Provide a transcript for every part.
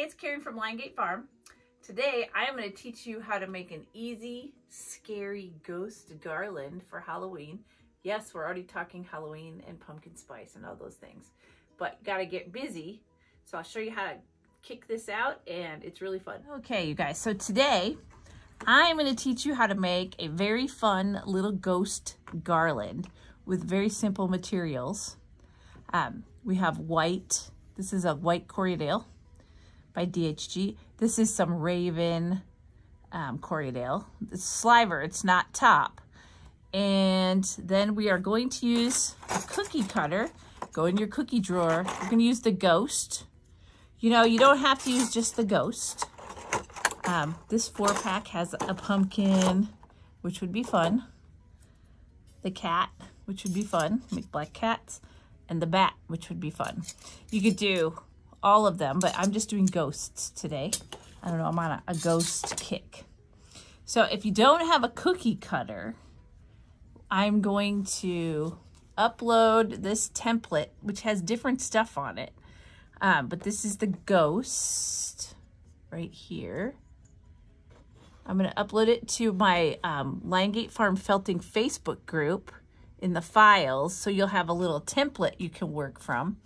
it's Karen from Liongate Farm. Today I am going to teach you how to make an easy, scary ghost garland for Halloween. Yes, we're already talking Halloween and pumpkin spice and all those things, but you got to get busy. So I'll show you how to kick this out, and it's really fun. Okay, you guys, so today I'm going to teach you how to make a very fun little ghost garland with very simple materials. We have white. This is a white Corriedale by DHG. This is some Raven Corriedale. It's Sliver, it's not top. And then we are going to use a cookie cutter. Go in your cookie drawer. You're going to use the ghost. You know, you don't have to use just the ghost. This 4-pack has a pumpkin, which would be fun. The cat, which would be fun. Make black cats. And the bat, which would be fun. You could do all of them, but I'm just doing ghosts today. I don't know, I'm on a ghost kick. So if you don't have a cookie cutter, I'm going to upload this template, which has different stuff on it. But this is the ghost right here. I'm going to upload it to my Liongate Farm Felting Facebook group in the files, so you'll have a little template you can work from.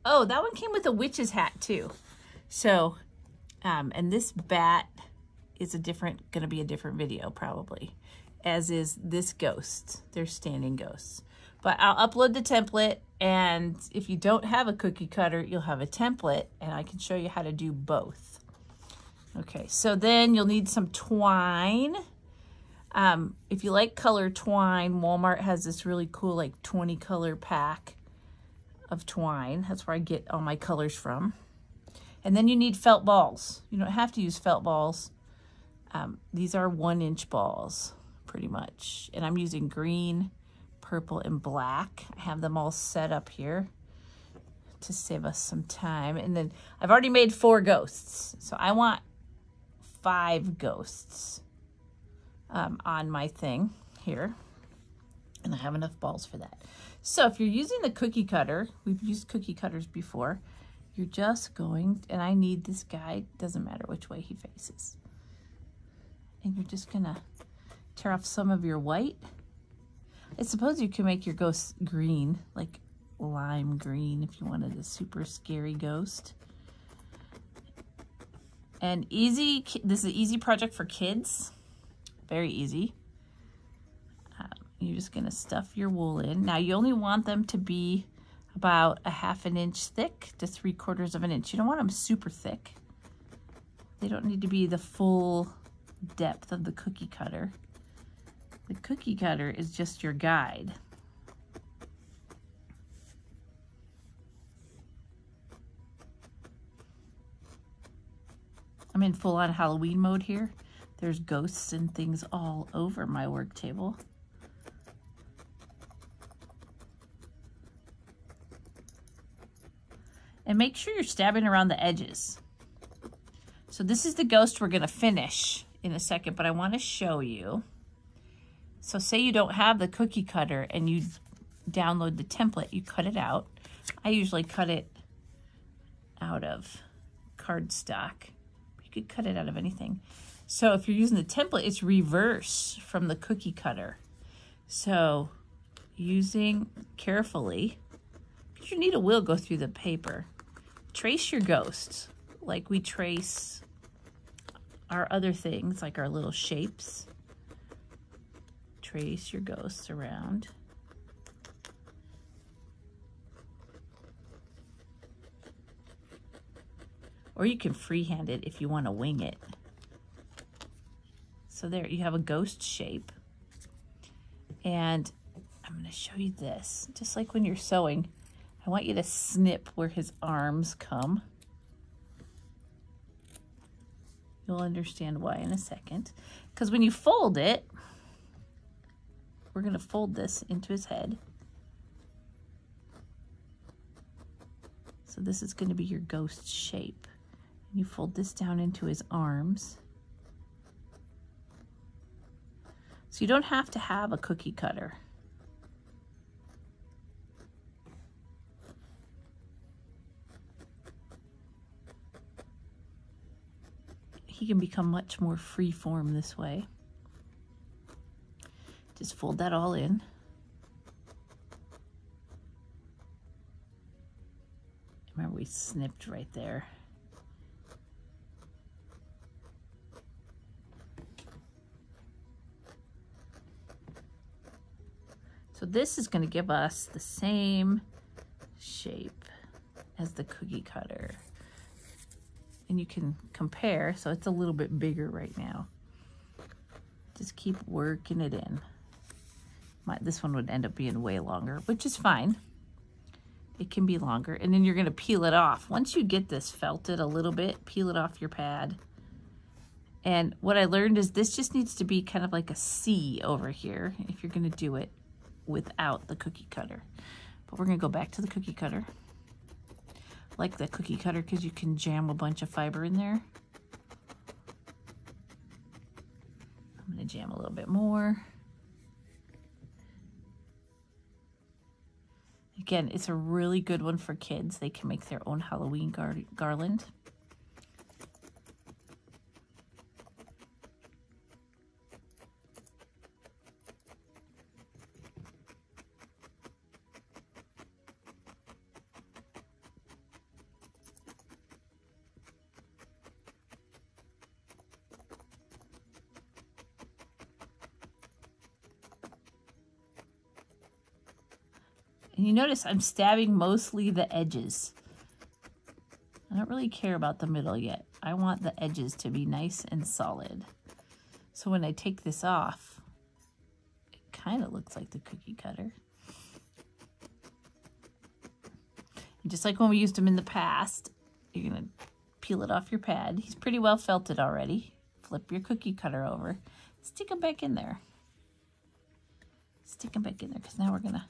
Oh, that one came with a witch's hat too. So, and this bat is gonna be a different video probably, as is this ghost. They're standing ghosts. But I'll upload the template, and if you don't have a cookie cutter, you'll have a template, and I can show you how to do both. Okay, so then you'll need some twine. If you like color twine, Walmart has this really cool like 20 color pack of twine. That's where I get all my colors from. And then you need felt balls. You don't have to use felt balls. These are 1-inch balls pretty much. And I'm using green, purple, and black. I have them all set up here to save us some time. And then I've already made 4 ghosts. So I want 5 ghosts. On my thing here, and I have enough balls for that. So if you're using the cookie cutter, we've used cookie cutters before, you're just going, and I need this guy, doesn't matter which way he faces, and you're just gonna tear off some of your white. I suppose you can make your ghost green, like lime green, if you wanted a super scary ghost. And easy, this is an easy project for kids. Very easy. You're just going to stuff your wool in. Now you only want them to be about a 1/2 inch thick to 3/4 inch. You don't want them super thick. They don't need to be the full depth of the cookie cutter. The cookie cutter is just your guide. I'm in full-on Halloween mode here. There's ghosts and things all over my work table. And make sure you're stabbing around the edges. So this is the ghost we're gonna finish in a second, but I wanna show you. So say you don't have the cookie cutter and you download the template, you cut it out. I usually cut it out of cardstock. You could cut it out of anything. So if you're using the template, it's reverse from the cookie cutter. So using carefully, because your needle will go through the paper, trace your ghosts like we trace our other things, like our little shapes. Trace your ghosts around. Or you can freehand it if you want to wing it. So there, you have a ghost shape. And I'm going to show you this. Just like when you're sewing, I want you to snip where his arms come. You'll understand why in a second. Because when you fold it, we're going to fold this into his head. So this is going to be your ghost shape. And you fold this down into his arms. So you don't have to have a cookie cutter. he can become much more free form this way. Just fold that all in. Remember, we snipped right there. So this is going to give us the same shape as the cookie cutter. And you can compare, so it's a little bit bigger right now. Just keep working it in. This one would end up being way longer, which is fine. It can be longer. And then you're going to peel it off. Once you get this felted a little bit, peel it off your pad. And what I learned is this just needs to be kind of like a C over here if you're going to do it without the cookie cutter. But we're going to go back to the cookie cutter. I like the cookie cutter because you can jam a bunch of fiber in there. I'm going to jam a little bit more. Again, it's a really good one for kids. They can make their own Halloween garland. And you notice I'm stabbing mostly the edges. I don't really care about the middle yet. I want the edges to be nice and solid. So when I take this off, it kind of looks like the cookie cutter. And just like when we used them in the past, you're gonna peel it off your pad. He's pretty well felted already. Flip your cookie cutter over. Stick him back in there. Stick him back in there because now we're gonna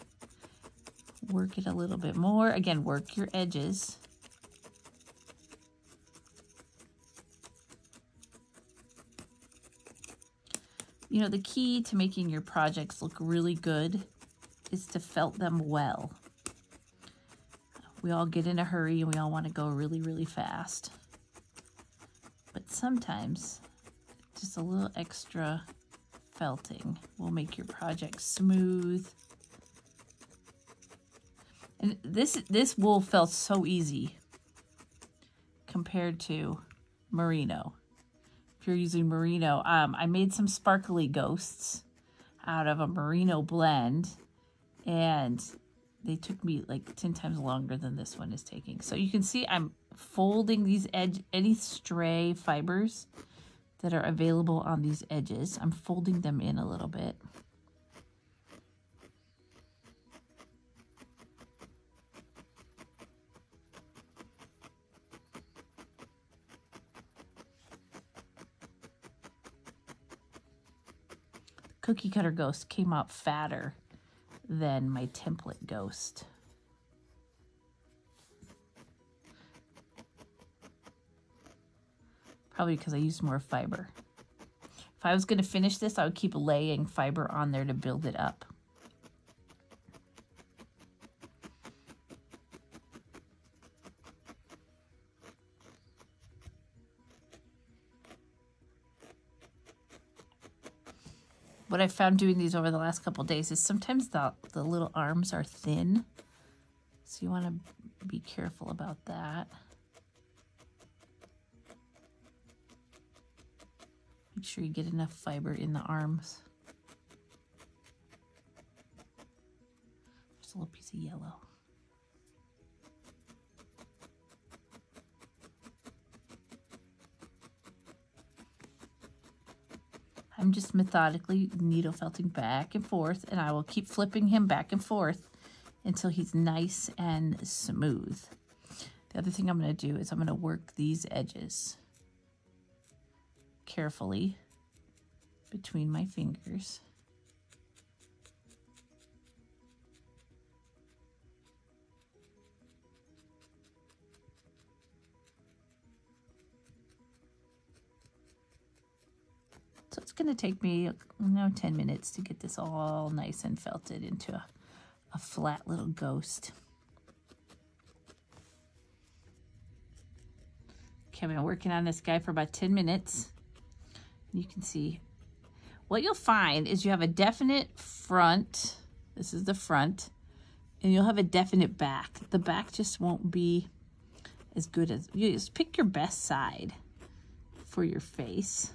work it a little bit more. Again, work your edges. You know, the key to making your projects look really good is to felt them well. We all get in a hurry and we all want to go really, really fast. But sometimes just a little extra felting will make your project smooth. And this wool felt so easy compared to merino. If you're using merino, I made some sparkly ghosts out of a merino blend, and they took me like 10 times longer than this one is taking. So you can see I'm folding these any stray fibers that are available on these edges. I'm folding them in a little bit. Cookie cutter ghost came out fatter than my template ghost. Probably because I used more fiber. If I was going to finish this, I would keep laying fiber on there to build it up. What I found doing these over the last couple of days is sometimes the little arms are thin. So you want to be careful about that. Make sure you get enough fiber in the arms. Just a little piece of yellow. I'm just methodically needle felting back and forth, and I will keep flipping him back and forth until he's nice and smooth. The other thing I'm going to do is I'm going to work these edges carefully between my fingers. So it's going to take me, 10 minutes to get this all nice and felted into a flat little ghost. Okay, I've been working on this guy for about 10 minutes. You can see what you'll find is you have a definite front. This is the front. And you'll have a definite back. The back just won't be as good as, you just pick your best side for your face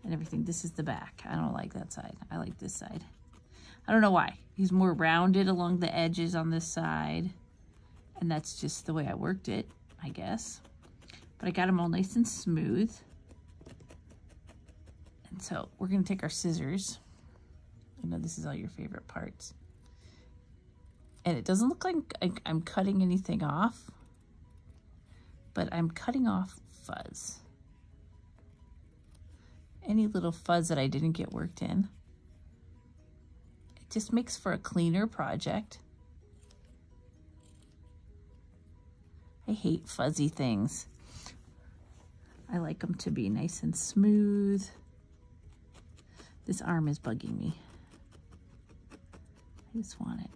and everything. This is the back. I don't like that side. I like this side. I don't know why. He's more rounded along the edges on this side. And that's just the way I worked it, I guess. But I got them all nice and smooth. And so we're gonna take our scissors. I know this is all your favorite parts. And it doesn't look like I'm cutting anything off, but I'm cutting off fuzz. Any little fuzz that I didn't get worked in. It just makes for a cleaner project. I hate fuzzy things. I like them to be nice and smooth. This arm is bugging me. I just want it.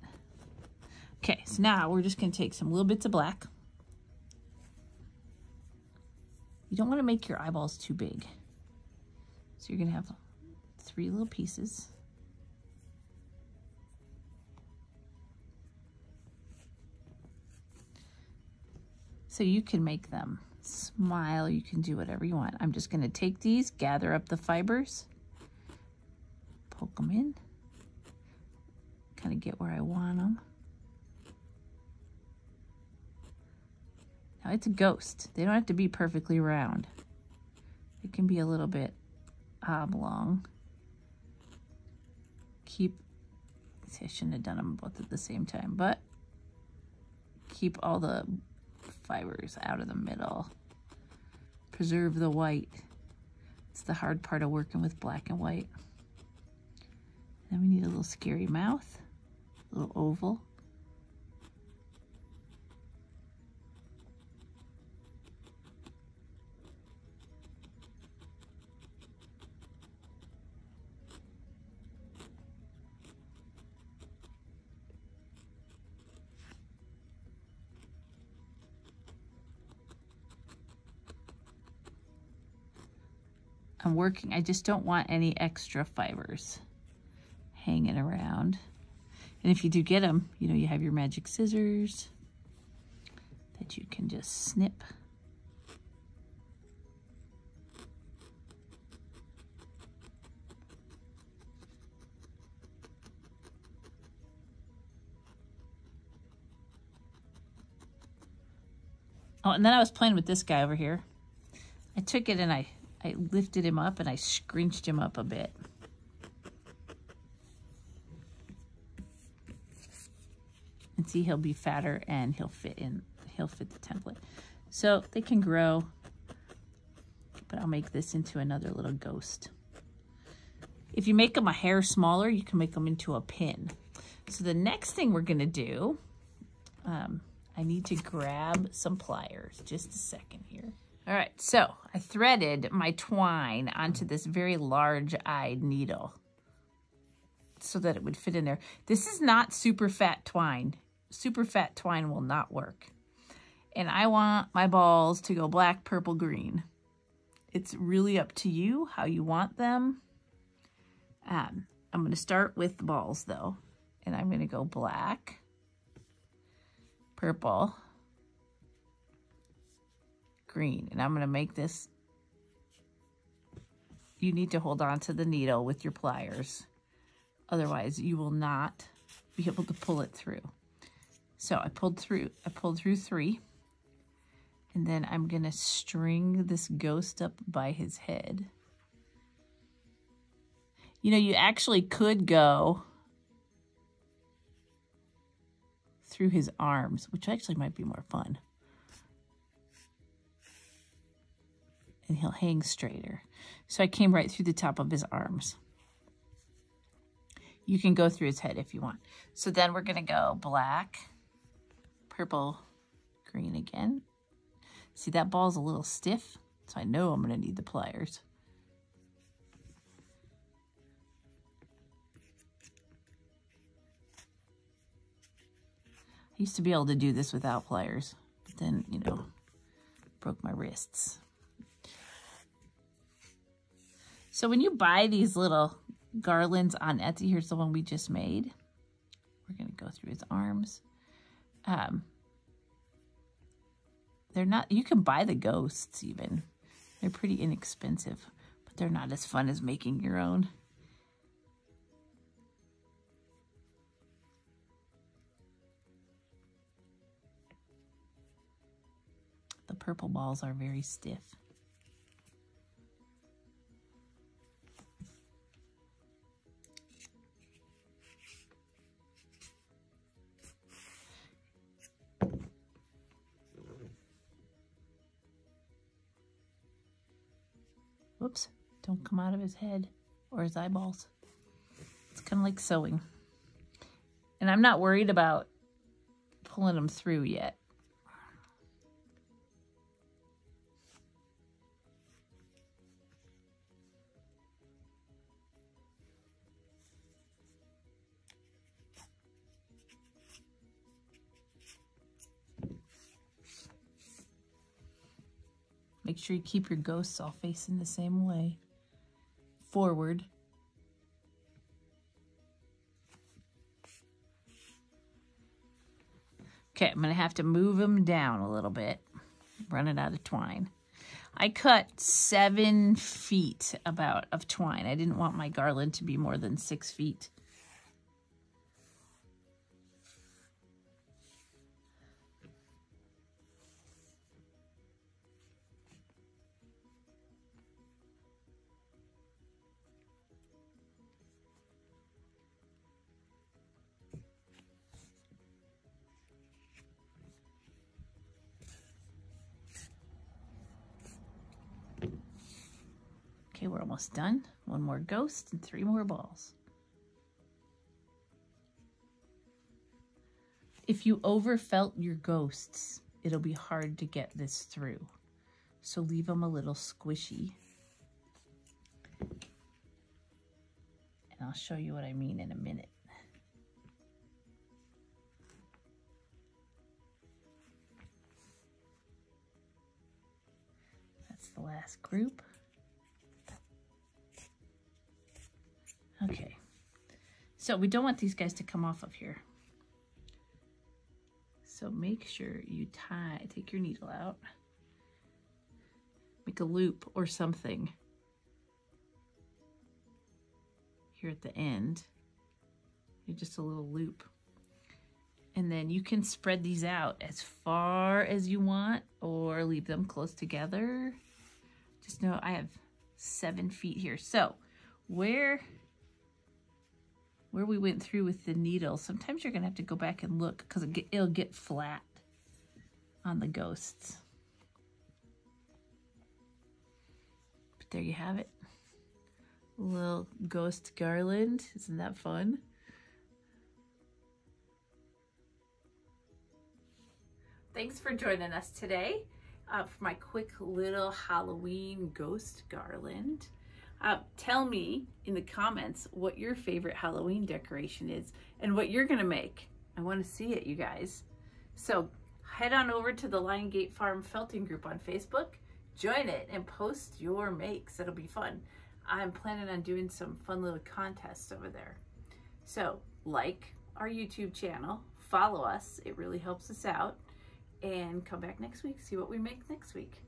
Okay, so now we're just gonna take some little bits of black. You don't wanna make your eyeballs too big. So you're gonna have 3 little pieces. So you can make them smile, you can do whatever you want. I'm just gonna take these, gather up the fibers, poke them in, kind of get where I want them. Now it's a ghost. They don't have to be perfectly round. It can be a little bit oblong. See, I shouldn't have done them both at the same time, but keep all the fibers out of the middle. Preserve the white. It's the hard part of working with black and white. Then we need a little scary mouth, a little oval. I'm working, I just don't want any extra fibers hanging around. And if you do get them, you know, you have your magic scissors that you can just snip. Oh, and then I was playing with this guy over here. I took it and I lifted him up and I scrunched him up a bit. And see, he'll be fatter and he'll fit the template. So they can grow, but I'll make this into another little ghost. If you make them a hair smaller, you can make them into a pin. So the next thing we're gonna do, I need to grab some pliers. Just a second here. All right, so I threaded my twine onto this very large-eyed needle so that it would fit in there. This is not super fat twine. Super fat twine will not work. And I want my balls to go black, purple, green. It's really up to you how you want them. I'm gonna start with the balls though. And I'm gonna go black, purple, green. And I'm gonna make this, you need to hold on to the needle with your pliers. Otherwise you will not be able to pull it through. So I pulled through 3. And then I'm gonna string this ghost up by his head. You know, you actually could go through his arms, which actually might be more fun. And he'll hang straighter. So I came right through the top of his arms. You can go through his head if you want. So then we're gonna go black, purple, green again. See, that ball's a little stiff, so I know I'm gonna need the pliers. I used to be able to do this without pliers, but then, you know, broke my wrists. So when you buy these little garlands on Etsy, here's the one we just made. We're going to go through his arms. They're not, you can buy the ghosts even. They're pretty inexpensive, but they're not as fun as making your own. The purple balls are very stiff. Whoops, don't come out of his head or his eyeballs. It's kind of like sewing. And I'm not worried about pulling them through yet. Make sure you keep your ghosts all facing the same way. Forward. Okay, I'm going to have to move them down a little bit. Running out of twine. I cut 7 feet about of twine. I didn't want my garland to be more than 6 feet. Okay, we're almost done. 1 more ghost and 3 more balls. If you overfelt your ghosts, it'll be hard to get this through. So leave them a little squishy. And I'll show you what I mean in a minute. That's the last group. Okay, so we don't want these guys to come off of here. So make sure you take your needle out, make a loop or something here at the end, just a little loop. And then you can spread these out as far as you want or leave them close together. Just know I have 7 feet here. So where we went through with the needle, sometimes you're gonna have to go back and look because it'll get flat on the ghosts. But there you have it. A little ghost garland. Isn't that fun? Thanks for joining us today for my quick little Halloween ghost garland. Tell me in the comments what your favorite Halloween decoration is and what you're gonna make. I want to see it, you guys. So head on over to the Liongate Farm felting group on Facebook, join it, and post your makes. It'll be fun. I'm planning on doing some fun little contests over there. So like our YouTube channel, follow us, it really helps us out, and come back next week, see what we make next week.